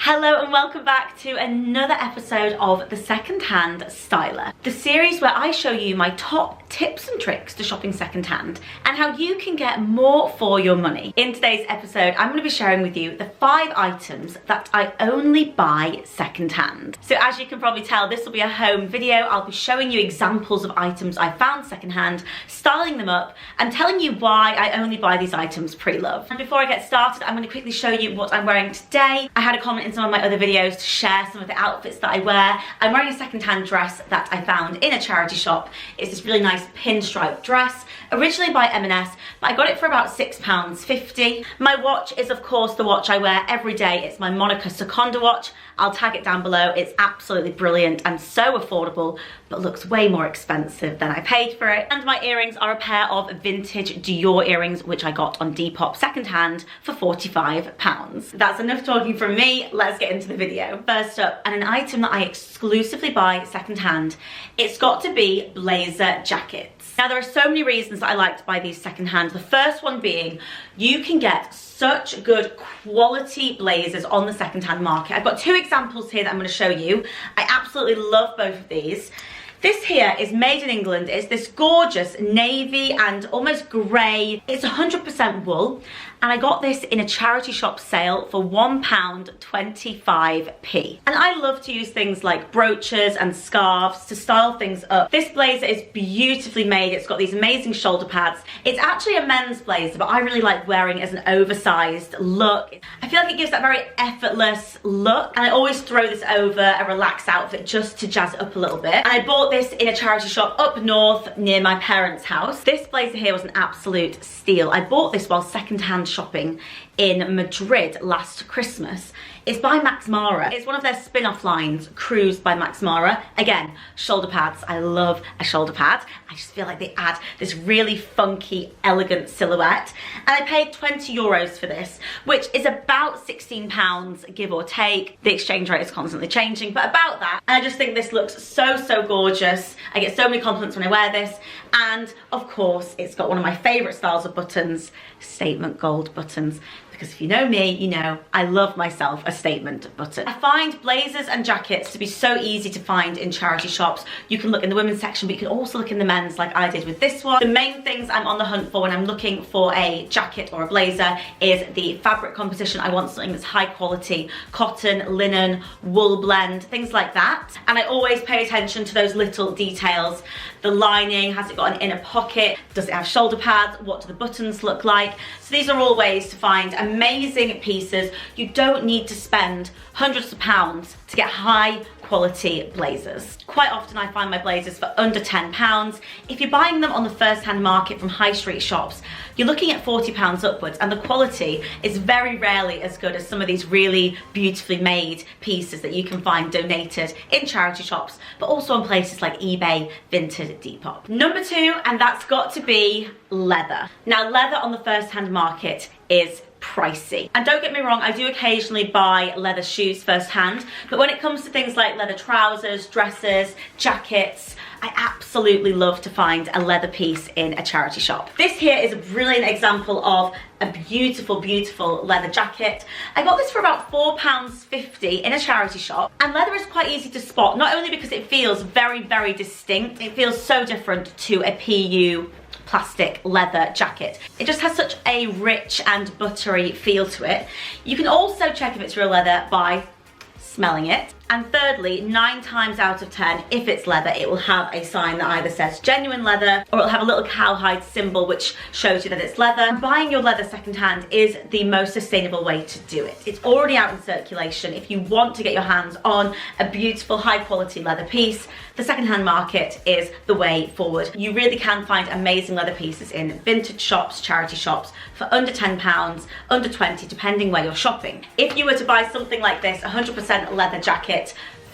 Hello and welcome back to another episode of the Secondhand Styler, the series where I show you my top tips and tricks to shopping secondhand and how you can get more for your money. In today's episode, I'm going to be sharing with you the 5 items that I only buy secondhand. So as you can probably tell, this will be a home video. I'll be showing you examples of items I found secondhand, styling them up, and telling you why I only buy these items pre-loved. And before I get started, I'm going to quickly show you what I'm wearing today. I had a comment in some of my other videos to share some of the outfits that I wear. I'm wearing a secondhand dress that I found in a charity shop. It's this really nice pinstripe dress, originally by M&S, but I got it for about £6.50. My watch is of course the watch I wear every day. It's my Monica Seconda watch. I'll tag it down below. It's absolutely brilliant and so affordable, but looks way more expensive than I paid for it. And my earrings are a pair of vintage Dior earrings, which I got on Depop secondhand for £45. That's enough talking from me. Let's get into the video. First up, and an item that I exclusively buy secondhand, it's got to be blazer jackets. Now there are so many reasons that I like to buy these secondhand. The first one being you can get such good quality blazers on the secondhand market. I've got 2 examples here that I'm going to show you. I absolutely love both of these. This here is made in England. It's this gorgeous navy and almost grey. It's 100% wool. And I got this in a charity shop sale for £1.25. And I love to use things like brooches and scarves to style things up. This blazer is beautifully made. It's got these amazing shoulder pads. It's actually a men's blazer, but I really like wearing it as an oversized look. I feel like it gives that very effortless look. And I always throw this over a relaxed outfit just to jazz it up a little bit. And I bought this in a charity shop up north near my parents' house. This blazer here was an absolute steal. I bought this while secondhand shopping in Madrid last Christmas. It's by Max Mara. It's one of their spin-off lines, Cruise by Max Mara. Again, shoulder pads. I love a shoulder pad. I just feel like they add this really funky, elegant silhouette. And I paid €20 for this, which is about £16, give or take. The exchange rate is constantly changing, but about that. And I just think this looks so, so gorgeous. I get so many compliments when I wear this. And of course, it's got one of my favorite styles of buttons, statement gold buttons. Because if you know me, you know I love myself a statement button. I find blazers and jackets to be so easy to find in charity shops. You can look in the women's section, but you can also look in the men's like I did with this one. The main things I'm on the hunt for when I'm looking for a jacket or a blazer is the fabric composition. I want something that's high quality, cotton, linen, wool blend, things like that. And I always pay attention to those little details. The lining, has it got an inner pocket? Does it have shoulder pads? What do the buttons look like? So these are all ways to find amazing pieces. You don't need to spend hundreds of pounds to get high quality blazers. Quite often I find my blazers for under £10. If you're buying them on the first-hand market from high street shops, you're looking at £40 upwards, and the quality is very rarely as good as some of these really beautifully made pieces that you can find donated in charity shops, but also on places like eBay, Vinted, Depop. Number 2, and that's got to be leather. Now leather on the first-hand market is pricey. And don't get me wrong, I do occasionally buy leather shoes firsthand, but when it comes to things like leather trousers, dresses, jackets, I absolutely love to find a leather piece in a charity shop. This here is a brilliant example of a beautiful, beautiful leather jacket. I got this for about £4.50 in a charity shop, and leather is quite easy to spot, not only because it feels very, very distinct, it feels so different to a PU plastic leather jacket. It just has such a rich and buttery feel to it. You can also check if it's real leather by smelling it. And thirdly, 9 times out of 10, if it's leather, it will have a sign that either says genuine leather, or it'll have a little cowhide symbol which shows you that it's leather. And buying your leather secondhand is the most sustainable way to do it. It's already out in circulation. If you want to get your hands on a beautiful, high quality leather piece, the secondhand market is the way forward. You really can find amazing leather pieces in vintage shops, charity shops, for under £10, under 20, depending where you're shopping. If you were to buy something like this, 100% leather jacket,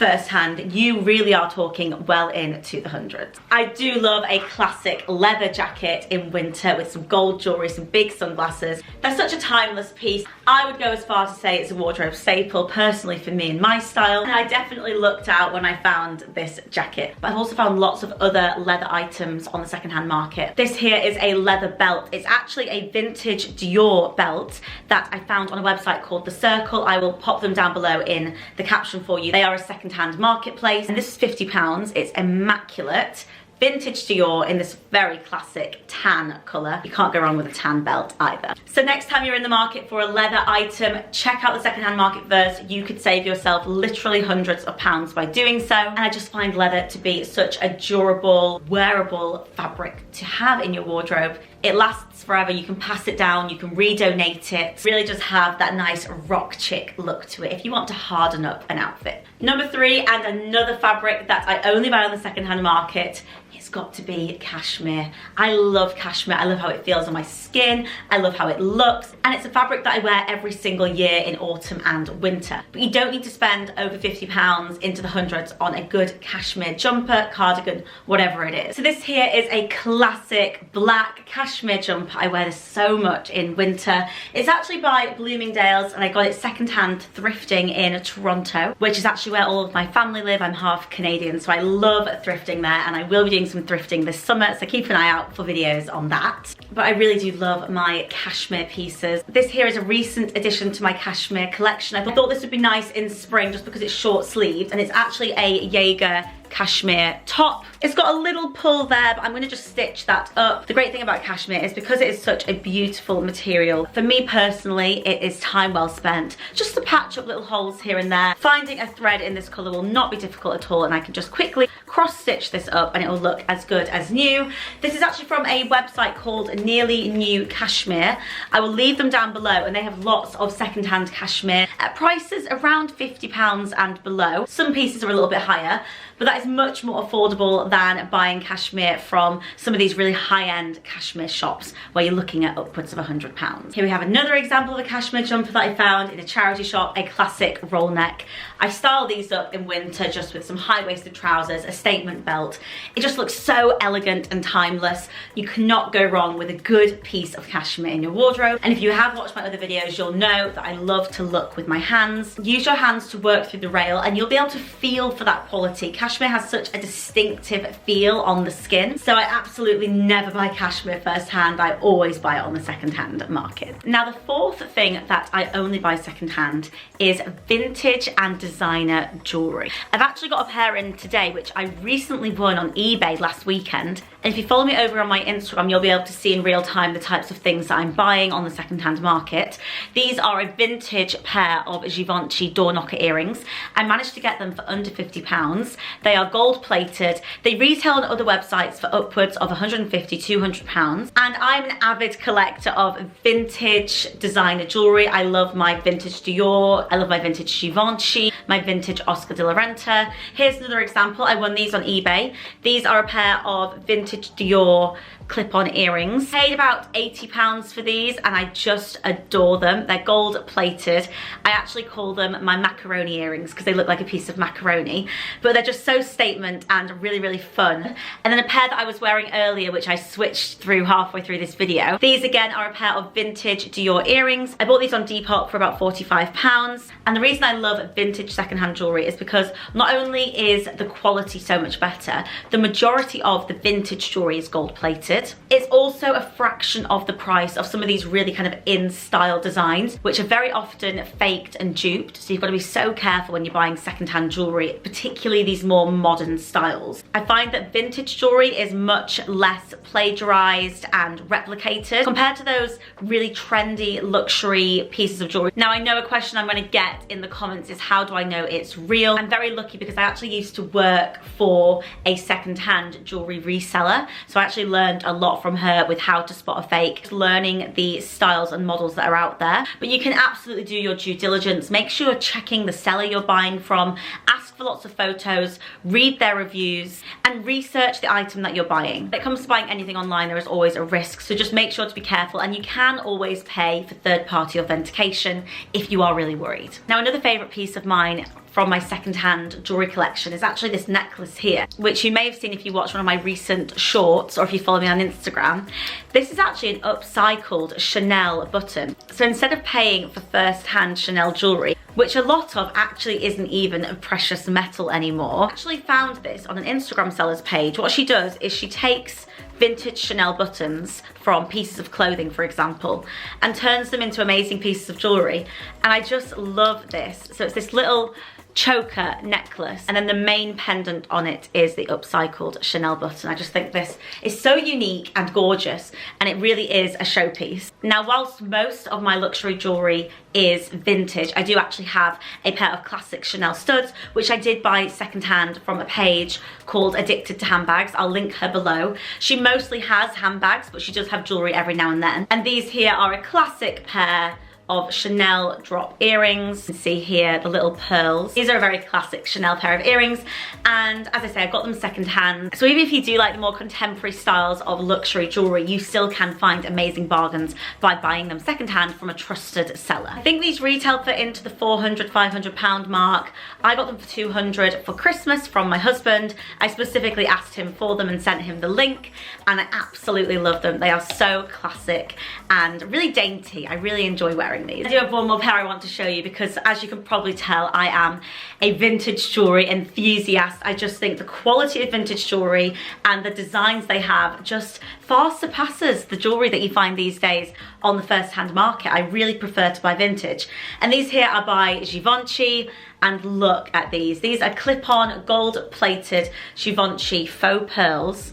firsthand, you really are talking well into the hundreds. I do love a classic leather jacket in winter with some gold jewelry, some big sunglasses. They're such a timeless piece. I would go as far to say it's a wardrobe staple personally for me and my style, and I definitely looked out when I found this jacket. But I've also found lots of other leather items on the secondhand market. This here is a leather belt. It's actually a vintage Dior belt that I found on a website called The Circle. I will pop them down below in the caption for you. They are a secondhand marketplace, and this is £50. It's immaculate. Vintage Dior in this very classic tan colour. You can't go wrong with a tan belt either. So next time you're in the market for a leather item, check out the secondhand market first. You could save yourself literally hundreds of pounds by doing so. And I just find leather to be such a durable, wearable fabric to have in your wardrobe. It lasts forever, you can pass it down, you can redonate it. Really just have that nice rock chick look to it if you want to harden up an outfit. Number 3, and another fabric that I only buy on the secondhand market, it's got to be cashmere. I love cashmere. I love how it feels on my skin. I love how it looks. And it's a fabric that I wear every single year in autumn and winter. But you don't need to spend over £50 into the hundreds on a good cashmere jumper, cardigan, whatever it is. So this here is a classic black cashmere jumper. I wear this so much in winter. It's actually by Bloomingdale's, and I got it secondhand thrifting in Toronto, which is actually where all of my family live. I'm half Canadian, so I love thrifting there, and I will be doing some thrifting this summer, so keep an eye out for videos on that. But I really do love my cashmere pieces. This here is a recent addition to my cashmere collection. I thought this would be nice in spring just because it's short sleeved, and it's actually a Jaeger cashmere top. It's got a little pull there, but I'm going to just stitch that up. The great thing about cashmere is because it is such a beautiful material, for me personally, it is time well spent just to patch up little holes here and there. Finding a thread in this colour will not be difficult at all, and I can just quickly cross stitch this up and it will look as good as new. This is actually from a website called Nearly New Cashmere. I will leave them down below, and they have lots of secondhand cashmere at prices around £50 and below. Some pieces are a little bit higher, but that is much more affordable than buying cashmere from some of these really high-end cashmere shops where you're looking at upwards of £100. Here we have another example of a cashmere jumper that I found in a charity shop, a classic roll neck. I style these up in winter just with some high-waisted trousers, a statement belt. It just looks so elegant and timeless. You cannot go wrong with a good piece of cashmere in your wardrobe. And if you have watched my other videos, you'll know that I love to look with my hands. Use your hands to work through the rail and you'll be able to feel for that quality. Cashmere has such a distinctive feel on the skin, so I absolutely never buy cashmere firsthand. I always buy it on the secondhand market. Now the fourth thing that I only buy secondhand is vintage and designer jewellery. I've actually got a pair in today which I recently won on eBay last weekend, and if you follow me over on my Instagram, you'll be able to see in real time the types of things that I'm buying on the secondhand market. These are a vintage pair of Givenchy door knocker earrings. I managed to get them for under £50. They are gold plated. They retail on other websites for upwards of £150, £200. And I'm an avid collector of vintage designer jewellery. I love my vintage Dior, I love my vintage Givenchy, my vintage Oscar de la Renta. Here's another example. I won these on eBay. These are a pair of vintage Dior clip-on earrings. Paid about £80 for these, and I just adore them. They're gold plated. I actually call them my macaroni earrings because they look like a piece of macaroni, but they're just so statement and really, really fun. And then a pair that I was wearing earlier, which I switched through halfway through this video. These again are a pair of vintage Dior earrings. I bought these on Depop for about £45. And the reason I love vintage secondhand jewellery is because not only is the quality so much better, the majority of the vintage jewellery is gold plated. It's also a fraction of the price of some of these really kind of in-style designs, which are very often faked and duped. So you've got to be so careful when you're buying secondhand jewellery, particularly these more modern styles. I find that vintage jewellery is much less plagiarized and replicated compared to those really trendy luxury pieces of jewellery. Now I know a question I'm going to get in the comments is how do I know it's real? I'm very lucky because I actually used to work for a secondhand jewellery reseller, so I actually learned a lot from her with how to spot a fake, learning the styles and models that are out there. But you can absolutely do your due diligence. Make sure you're checking the seller you're buying from, ask for lots of photos, read their reviews, and research the item that you're buying. When it comes to buying anything online, there is always a risk, so just make sure to be careful, and you can always pay for third-party authentication if you are really worried. Now another favourite piece of mine from my secondhand jewelry collection is actually this necklace here, which you may have seen if you watched one of my recent shorts or if you follow me on Instagram. This is actually an upcycled Chanel button. So instead of paying for first-hand Chanel jewelry, which a lot of actually isn't even a precious metal anymore, I actually found this on an Instagram seller's page. What she does is she takes vintage Chanel buttons from pieces of clothing, for example, and turns them into amazing pieces of jewelry. And I just love this. So it's this little choker necklace, and then the main pendant on it is the upcycled Chanel button. I just think this is so unique and gorgeous, and it really is a showpiece. Now, whilst most of my luxury jewelry is vintage, I do actually have a pair of classic Chanel studs, which I did buy secondhand from a page called Addicted to Handbags. I'll link her below. She mostly has handbags, but she does have jewelry every now and then. And these here are a classic pair of Chanel drop earrings. You can see here the little pearls. These are a very classic Chanel pair of earrings, and as I say, I got them secondhand. So even if you do like the more contemporary styles of luxury jewelry, you still can find amazing bargains by buying them secondhand from a trusted seller. I think these retail for into the £400–500 mark. I got them for £200 for Christmas from my husband. I specifically asked him for them and sent him the link, and I absolutely love them. They are so classic and really dainty. I really enjoy wearing these. I do have one more pair I want to show you because, as you can probably tell, I am a vintage jewelry enthusiast. I just think the quality of vintage jewelry and the designs they have just far surpasses the jewelry that you find these days on the first-hand market. I really prefer to buy vintage. And these here are by Givenchy, and look at these. These are clip-on gold-plated Givenchy faux pearls,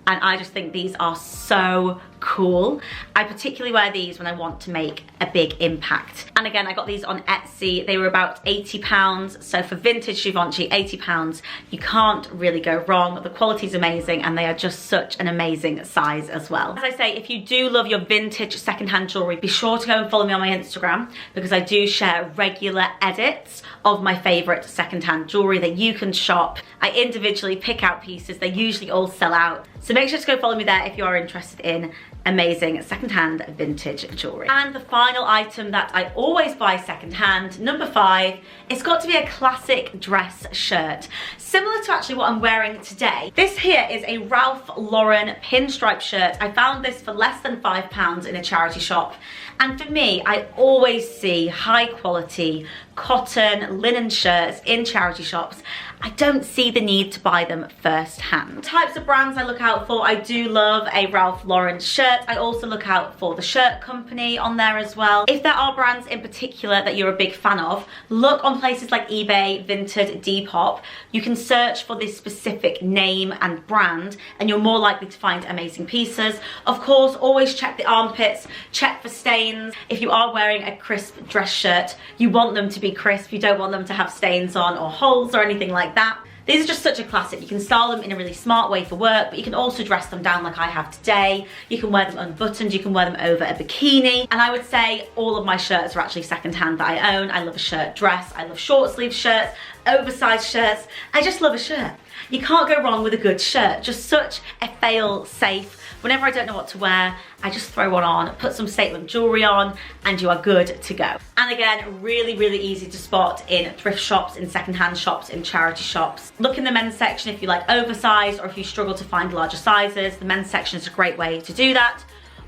and I just think these are so cool. I particularly wear these when I want to make a big impact. And again, I got these on Etsy. They were about £80. So for vintage Givenchy, £80, you can't really go wrong. The quality is amazing, and they are just such an amazing size as well. As I say, if you do love your vintage secondhand jewelry, be sure to go and follow me on my Instagram, because I do share regular edits of my favorite secondhand jewelry that you can shop. I individually pick out pieces. They usually all sell out. So make sure to go follow me there if you are interested in amazing secondhand vintage jewelry. And the final item that I always buy secondhand, number 5, it's got to be a classic dress shirt, similar to actually what I'm wearing today. This here is a Ralph Lauren pinstripe shirt. I found this for less than £5 in a charity shop, and for me, I always see high quality cotton linen shirts in charity shops. I don't see the need to buy them first hand. Types of brands I look out for, I do love a Ralph Lauren shirt. I also look out for the shirt company on there as well. If there are brands in particular that you're a big fan of, look on places like eBay, Vinted, Depop. You can search for this specific name and brand, and you're more likely to find amazing pieces. Of course, always check the armpits, check for stains. If you are wearing a crisp dress shirt, you want them to be crisp. You don't want them to have stains on or holes or anything like that. These are just such a classic. You can style them in a really smart way for work, but you can also dress them down like I have today. You can wear them unbuttoned, you can wear them over a bikini. And I would say all of my shirts are actually secondhand that I own. I love a shirt dress, I love short sleeve shirts, oversized shirts. I just love a shirt. You can't go wrong with a good shirt. Just such a fail-safe. Whenever I don't know what to wear, I just throw one on, put some statement jewelry on, and you are good to go. And again, really, really easy to spot in thrift shops, in secondhand shops, in charity shops. Look in the men's section if you like oversized, or if you struggle to find larger sizes. The men's section is a great way to do that.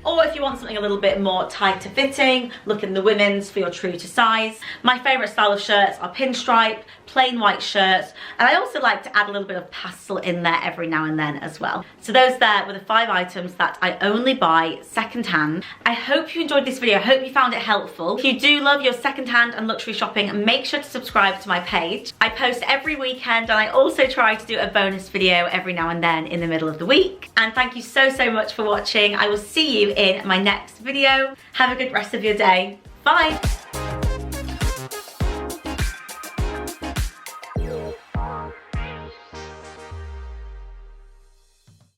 Or if you want something a little bit more tight to fitting, look in the women's for your true to size. My favourite style of shirts are pinstripe, plain white shirts, and I also like to add a little bit of pastel in there every now and then as well. So those there were the 5 items that I only buy secondhand. I hope you enjoyed this video. I hope you found it helpful. If you do love your secondhand and luxury shopping, make sure to subscribe to my page. I post every weekend, and I also try to do a bonus video every now and then in the middle of the week. And thank you so, so much for watching. I will see you in my next video. Have a good rest of your day. Bye.